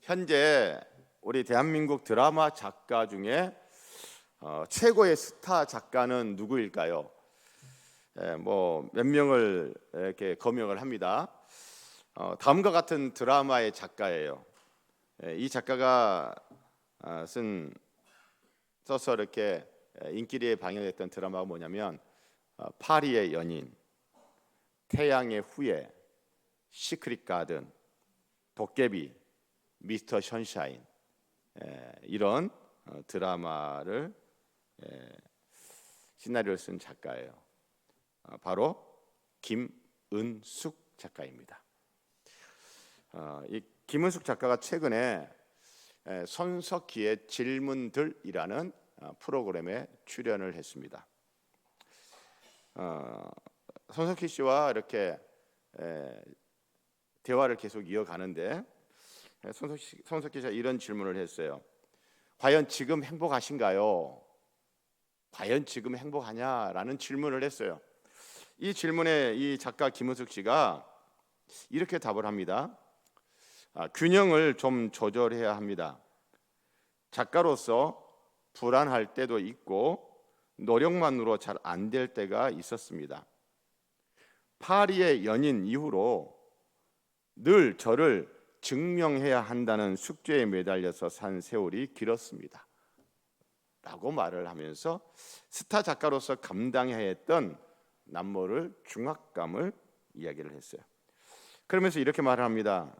현재 우리 대한민국 드라마 작가 중에 최고의 스타 작가는 누구일까요? 뭐 몇 명을 이렇게 거명을 합니다. 다음과 같은 드라마의 작가예요. 이 작가가 써서 이렇게 인기리에 방영됐던 드라마가 뭐냐면 파리의 연인, 태양의 후예, 시크릿 가든, 도깨비, 미스터 션샤인, 이런 드라마를 시나리오를 쓴 작가예요. 바로 김은숙 작가입니다. 이 김은숙 작가가 최근에 손석희의 질문들이라는 프로그램에 출연을 했습니다. 손석희 씨와 이렇게 대화를 계속 이어가는데 손석희 씨가 이런 질문을 했어요. 과연 지금 행복하신가요? 과연 지금 행복하냐라는 질문을 했어요. 이 질문에 이 작가 김은숙 씨가 이렇게 답을 합니다. 균형을 좀 조절해야 합니다. 작가로서 불안할 때도 있고 노력만으로 잘 안 될 때가 있었습니다. 파리의 연인 이후로 늘 저를 증명해야 한다는 숙제에 매달려서 산 세월이 길었습니다. 라고 말을 하면서 스타 작가로서 감당해야 했던 남모를 중압감을 이야기를 했어요. 그러면서 이렇게 말을 합니다.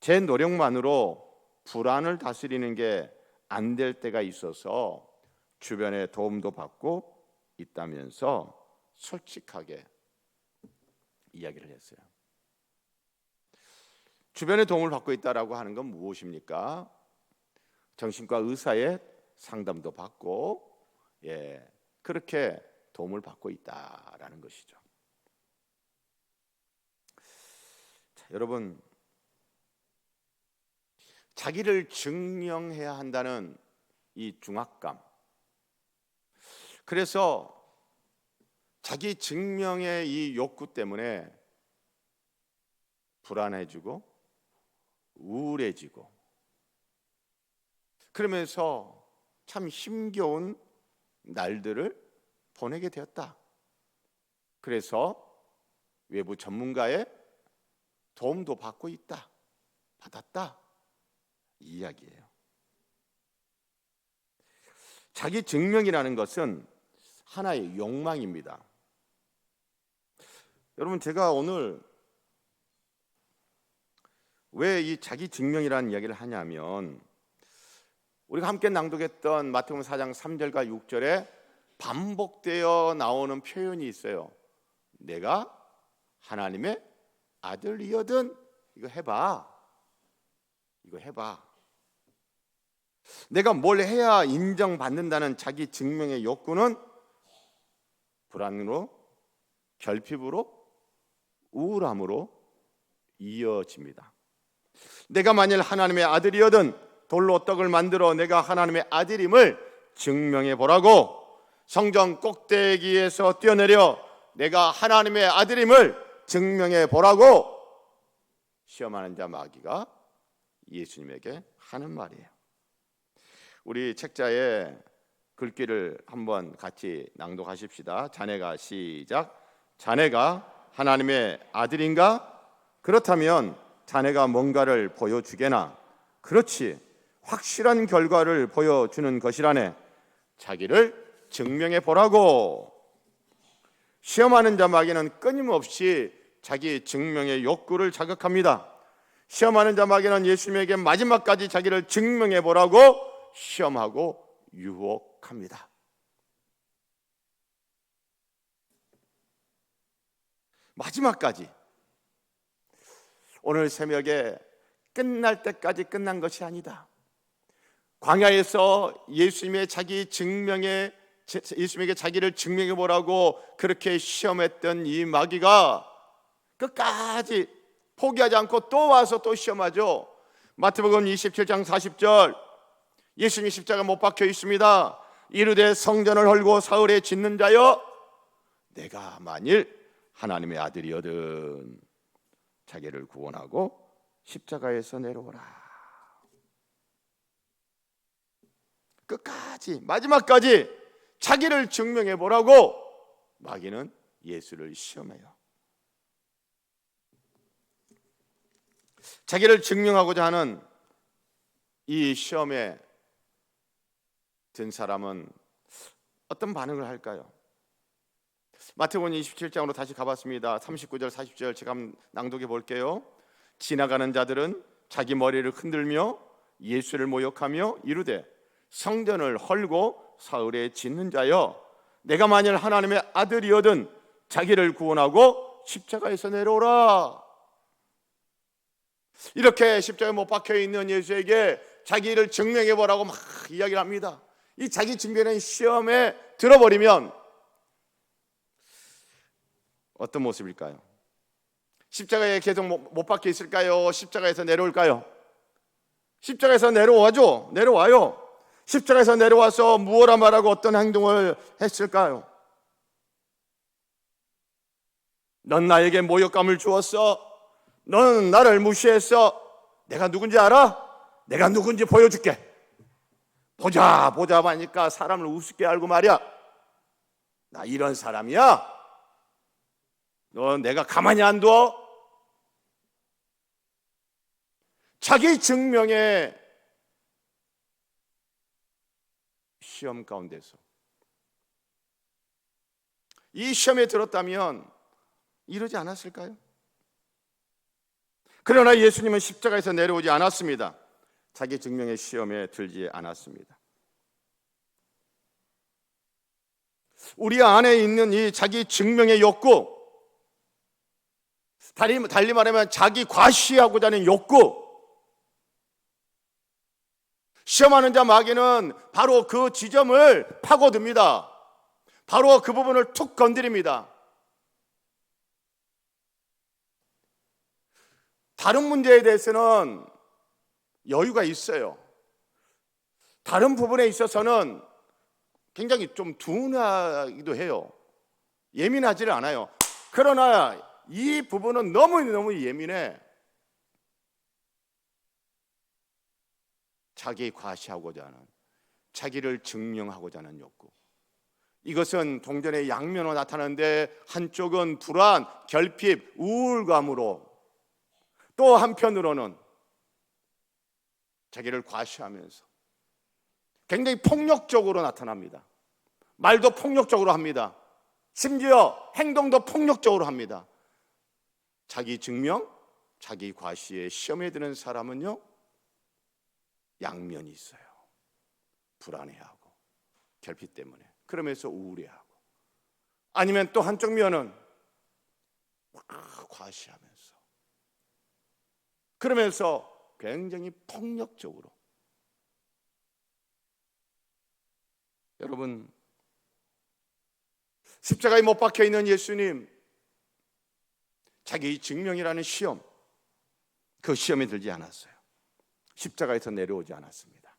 제 노력만으로 불안을 다스리는 게 안 될 때가 있어서 주변의 도움도 받고 있다면서 솔직하게 이야기를 했어요. 주변의 도움을 받고 있다라고 하는 건 무엇입니까? 정신과 의사의 상담도 받고 그렇게 도움을 받고 있다라는 것이죠. 자, 여러분, 자기를 증명해야 한다는 이 중압감, 그래서 자기 증명의 이 욕구 때문에 불안해지고 우울해지고 그러면서 참 힘겨운 날들을 보내게 되었다. 그래서 외부 전문가의 도움도 받고 받았다, 이 이야기예요. 자기 증명이라는 것은 하나의 욕망입니다. 여러분, 제가 오늘 왜 이 자기 증명이라는 이야기를 하냐면 우리가 함께 낭독했던 마태복음 4장 3절과 6절에 반복되어 나오는 표현이 있어요. 내가 하나님의 아들이거든. 이거 해봐. 내가 뭘 해야 인정받는다는 자기 증명의 욕구는 불안으로, 결핍으로, 우울함으로 이어집니다. 내가 만일 하나님의 아들이거든 돌로 떡을 만들어 내가 하나님의 아들임을 증명해 보라고, 성전 꼭대기에서 뛰어내려 내가 하나님의 아들임을 증명해 보라고 시험하는 자 마귀가 예수님에게 하는 말이에요. 우리 책자에 글귀를 한번 같이 낭독하십시다. 자네가 시작. 자네가 하나님의 아들인가? 그렇다면 자네가 뭔가를 보여주게나. 그렇지, 확실한 결과를 보여주는 것이라네. 자기를 증명해 보라고. 시험하는 자 마귀는 끊임없이 자기 증명의 욕구를 자극합니다. 시험하는 자 마귀는 예수님에게 마지막까지 자기를 증명해 보라고 시험하고 유혹합니다. 마지막까지. 오늘 새벽에 끝날 때까지 끝난 것이 아니다. 광야에서 예수님의 예수님에게 자기를 증명해 보라고 그렇게 시험했던 이 마귀가 끝까지 포기하지 않고 또 와서 또 시험하죠. 마태복음 27장 40절, 예수님이 십자가 못 박혀 있습니다. 이르되 성전을 헐고 사흘에 짓는 자여, 내가 만일 하나님의 아들이거든 자기를 구원하고 십자가에서 내려오라. 끝까지, 마지막까지 자기를 증명해 보라고 마귀는 예수를 시험해요. 자기를 증명하고자 하는 이 시험에 든 사람은 어떤 반응을 할까요? 마태복음 27장으로 다시 가봤습니다. 39절 40절 제가 한번 낭독해 볼게요. 지나가는 자들은 자기 머리를 흔들며 예수를 모욕하며 이르되 성전을 헐고 사흘에 짓는 자여, 내가 만일 하나님의 아들이거든 자기를 구원하고 십자가에서 내려오라. 이렇게 십자가에 못 박혀 있는 예수에게 자기를 증명해 보라고 막 이야기를 합니다. 이 자기 증명의 시험에 들어버리면 어떤 모습일까요? 십자가에 계속 못 박혀 있을까요? 십자가에서 내려올까요? 십자가에서 내려와요. 십자가에서 내려와서 무엇라 말하고 어떤 행동을 했을까요? 넌 나에게 모욕감을 주었어. 너는 나를 무시했어. 내가 누군지 알아? 내가 누군지 보여줄게. 보자 하니까 사람을 우습게 알고 말이야. 나 이런 사람이야. 너 내가 가만히 안 둬. 자기 증명의 시험 가운데서 이 시험에 들었다면 이러지 않았을까요? 그러나 예수님은 십자가에서 내려오지 않았습니다. 자기 증명의 시험에 들지 않았습니다. 우리 안에 있는 이 자기 증명의 욕구, 달리 말하면 자기 과시하고자 하는 욕구, 시험하는 자 마귀는 바로 그 지점을 파고듭니다. 바로 그 부분을 툭 건드립니다. 다른 문제에 대해서는 여유가 있어요. 다른 부분에 있어서는 굉장히 좀 둔하기도 해요. 예민하지를 않아요. 그러나 이 부분은 너무 예민해. 자기 과시하고자 하는, 자기를 증명하고자 하는 욕구. 이것은 동전의 양면으로 나타나는데 한쪽은 불안, 결핍, 우울감으로, 또 한편으로는 자기를 과시하면서 굉장히 폭력적으로 나타납니다. 말도 폭력적으로 합니다. 심지어 행동도 폭력적으로 합니다. 자기 증명, 자기 과시에 시험에 드는 사람은요, 양면이 있어요. 불안해하고 결핍 때문에, 그러면서 우울해하고, 아니면 또 한쪽 면은 막 과시하면서, 그러면서 굉장히 폭력적으로. 여러분, 십자가에 못 박혀 있는 예수님, 자기 증명이라는 시험, 그 시험에 들지 않았어요. 십자가에서 내려오지 않았습니다.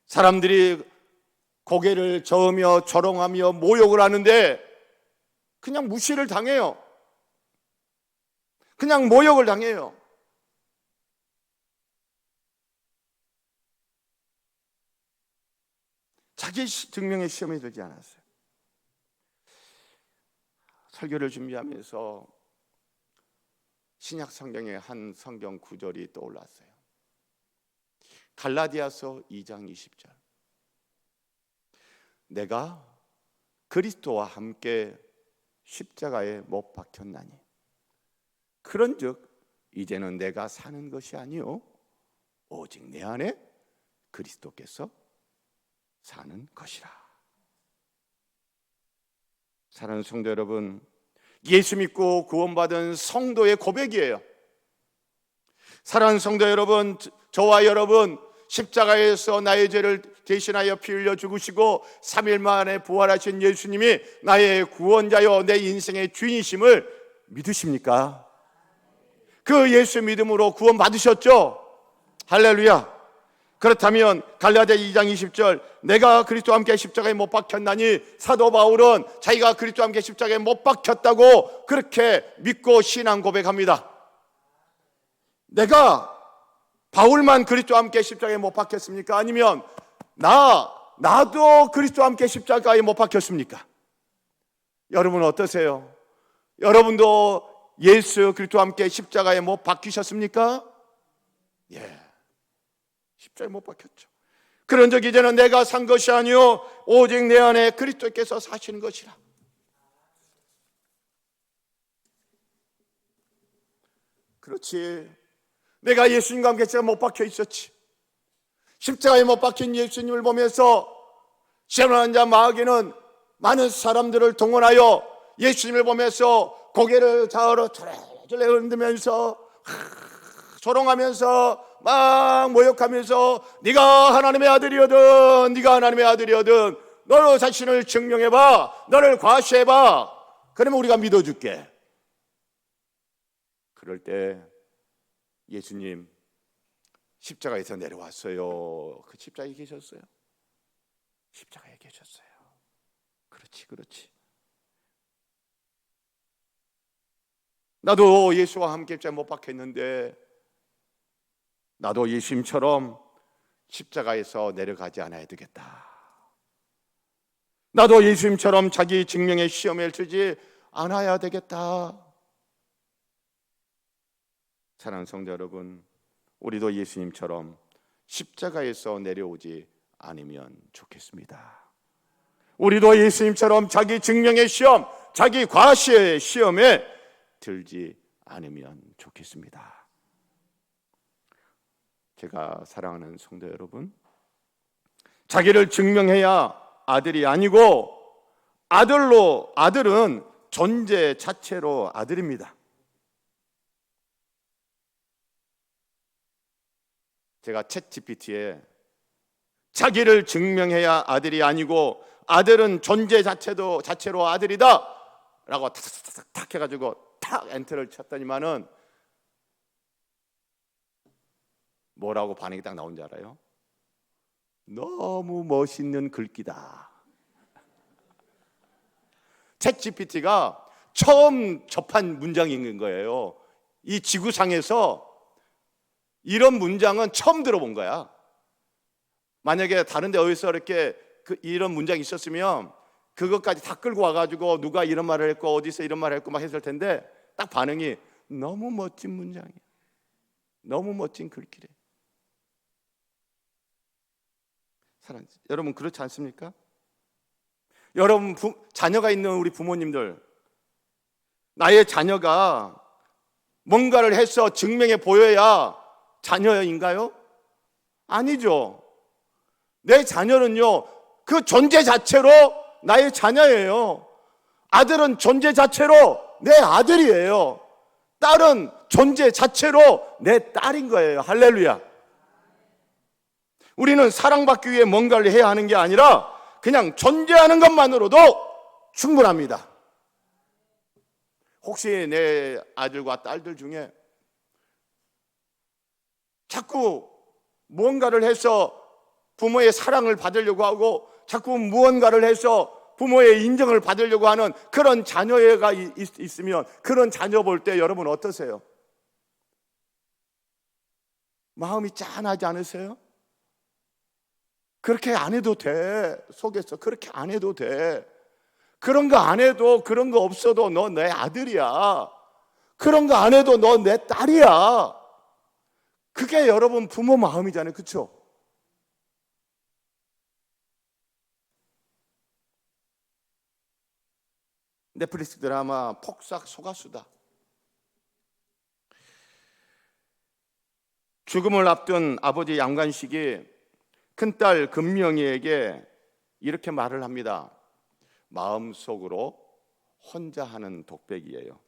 사람들이 고개를 저으며 조롱하며 모욕을 하는데 그냥 무시를 당해요. 그냥 모욕을 당해요. 자기 증명의 시험에 들지 않았어요. 설교를 준비하면서 신약 성경의 한 성경 구절이 떠올랐어요. 갈라디아서 2장 20절. 내가 그리스도와 함께 십자가에 못 박혔나니 그런즉 이제는 내가 사는 것이 아니요 오직 내 안에 그리스도께서 사는 것이라. 사랑하는 성도 여러분, 예수 믿고 구원받은 성도의 고백이에요. 사랑하는 성도 여러분, 저와 여러분, 십자가에서 나의 죄를 대신하여 피 흘려 죽으시고 3일 만에 부활하신 예수님이 나의 구원자여 내 인생의 주인이심을 믿으십니까? 그 예수 믿음으로 구원 받으셨죠? 할렐루야. 그렇다면 갈라디아 2장 20절 내가 그리스도와 함께 십자가에 못 박혔나니 사도 바울은 자기가 그리스도와 함께 십자가에 못 박혔다고 그렇게 믿고 신앙 고백합니다. 내가 바울만 그리스도와 함께 십자가에 못 박혔습니까? 아니면 나도 그리스도와 함께 십자가에 못 박혔습니까? 여러분은 어떠세요? 여러분도 예수 그리스도와 함께 십자가에 못 박히셨습니까? 예, 십자가에 못 박혔죠. 그런 적 이제는 내가 산 것이 아니요 오직 내 안에 그리스도께서 사시는 것이라. 그렇지, 내가 예수님과 함께 제가 못 박혀 있었지. 십자가에 못 박힌 예수님을 보면서 시험하는 자 마귀는 많은 사람들을 동원하여 예수님을 보면서 고개를 좌우로 조레조레 흔들면서 조롱하면서 막 모욕하면서 네가 하나님의 아들이거든, 네가 하나님의 아들이거든, 너 자신을 증명해봐, 너를 과시해봐, 그러면 우리가 믿어줄게. 그럴 때 예수님 십자가에서 내려왔어요. 그 십자가에 계셨어요. 십자가에 계셨어요. 그렇지. 나도 예수와 함께 십자가에 못 박혔는데 나도 예수님처럼 십자가에서 내려가지 않아야 되겠다. 나도 예수님처럼 자기 증명의 시험에 들지 않아야 되겠다. 사랑하는 성도 여러분, 우리도 예수님처럼 십자가에서 내려오지 않으면 좋겠습니다. 우리도 예수님처럼 자기 증명의 시험, 자기 과시의 시험에 들지 않으면 좋겠습니다. 제가 사랑하는 성도 여러분, 자기를 증명해야 아들이 아니고 아들은 존재 자체로 아들입니다. 제가 챗GPT에 자기를 증명해야 아들이 아니고 아들은 존재 자체로 아들이다 라고 탁 해가지고 탁 엔터를 쳤더니만은 뭐라고 반응이 딱 나온 줄 알아요? 너무 멋있는 글귀다. 챗GPT가 처음 접한 문장인 거예요. 이 지구상에서 이런 문장은 처음 들어본 거야. 만약에 다른 데 어디서 이렇게 이런 문장이 있었으면 그것까지 다 끌고 와가지고 누가 이런 말을 했고 어디서 이런 말을 했고 막 했을 텐데 딱 반응이 너무 멋진 문장이야. 너무 멋진 글귀래. 여러분 그렇지 않습니까? 여러분 자녀가 있는 우리 부모님들, 나의 자녀가 뭔가를 해서 증명해 보여야 자녀인가요? 아니죠. 내 자녀는요 그 존재 자체로 나의 자녀예요. 아들은 존재 자체로 내 아들이에요. 딸은 존재 자체로 내 딸인 거예요. 할렐루야. 우리는 사랑받기 위해 뭔가를 해야 하는 게 아니라 그냥 존재하는 것만으로도 충분합니다. 혹시 내 아들과 딸들 중에 자꾸 무언가를 해서 부모의 사랑을 받으려고 하고 자꾸 무언가를 해서 부모의 인정을 받으려고 하는 그런 자녀가 있으면 그런 자녀 볼 때 여러분 어떠세요? 마음이 짠하지 않으세요? 그렇게 안 해도 돼. 속에서 그렇게 안 해도 돼. 그런 거 안 해도, 그런 거 없어도 너 내 아들이야. 그런 거 안 해도 너 내 딸이야. 그게 여러분 부모 마음이잖아요. 그렇죠? 넷플릭스 드라마 폭삭 속았수다. 죽음을 앞둔 아버지 양관식이 큰딸 금명이에게 이렇게 말을 합니다. 마음속으로 혼자 하는 독백이에요.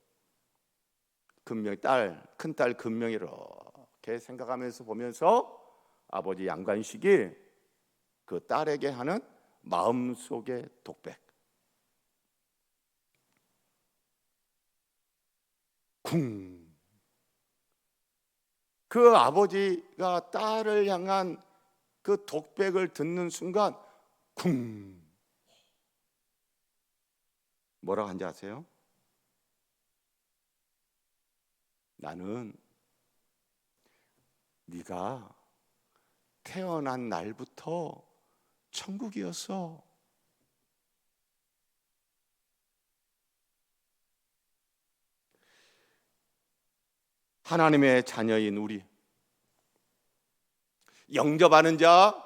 큰딸 금명이 이렇게 생각하면서 보면서 아버지 양관식이 그 딸에게 하는 마음속의 독백. 쿵. 그 아버지가 딸을 향한 그 독백을 듣는 순간 쿵, 뭐라고 한지 아세요? 나는 네가 태어난 날부터 천국이었어. 하나님의 자녀인 우리, 영접하는 자,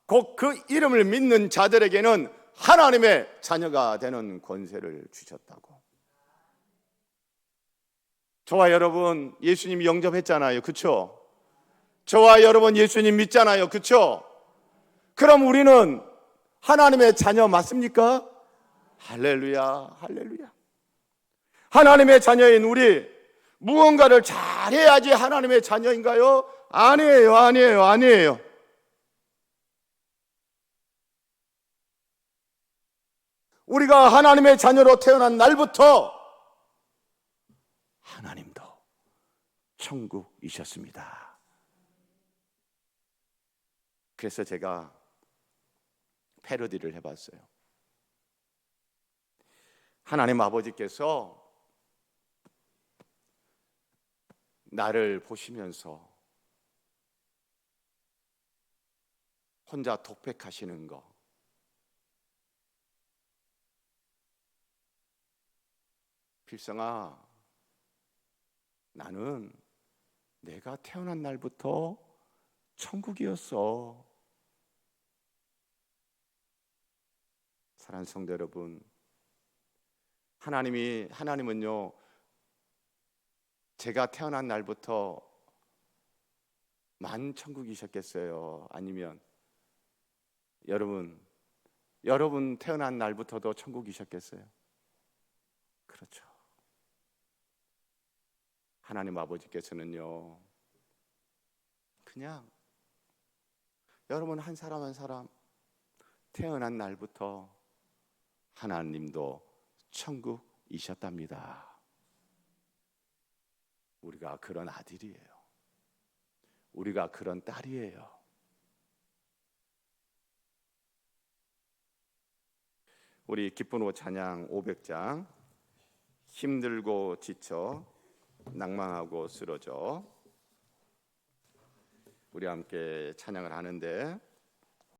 곧 그 이름을 믿는 자들에게는 하나님의 자녀가 되는 권세를 주셨다고. 저와 여러분 예수님 영접했잖아요, 그렇죠? 저와 여러분 예수님 믿잖아요, 그렇죠? 그럼 우리는 하나님의 자녀 맞습니까? 할렐루야, 할렐루야. 하나님의 자녀인 우리, 무언가를 잘해야지 하나님의 자녀인가요? 아니에요, 아니에요, 아니에요. 우리가 하나님의 자녀로 태어난 날부터 하나님도 천국이셨습니다. 그래서 제가 패러디를 해봤어요. 하나님 아버지께서 나를 보시면서 혼자 독백하시는 거, 필성아, 나는 내가 태어난 날부터 천국이었어. 사랑하는 성도 여러분, 하나님은요, 제가 태어난 날부터 만천국이셨겠어요? 아니면 여러분 태어난 날부터도 천국이셨겠어요? 그렇죠. 하나님 아버지께서는요, 그냥 여러분 한 사람 한 사람 태어난 날부터 하나님도 천국이셨답니다. 우리가 그런 아들이에요. 우리가 그런 딸이에요. 우리 기쁜 오 찬양 500장, 힘들고 지쳐 낭망하고 쓰러져, 우리 함께 찬양을 하는데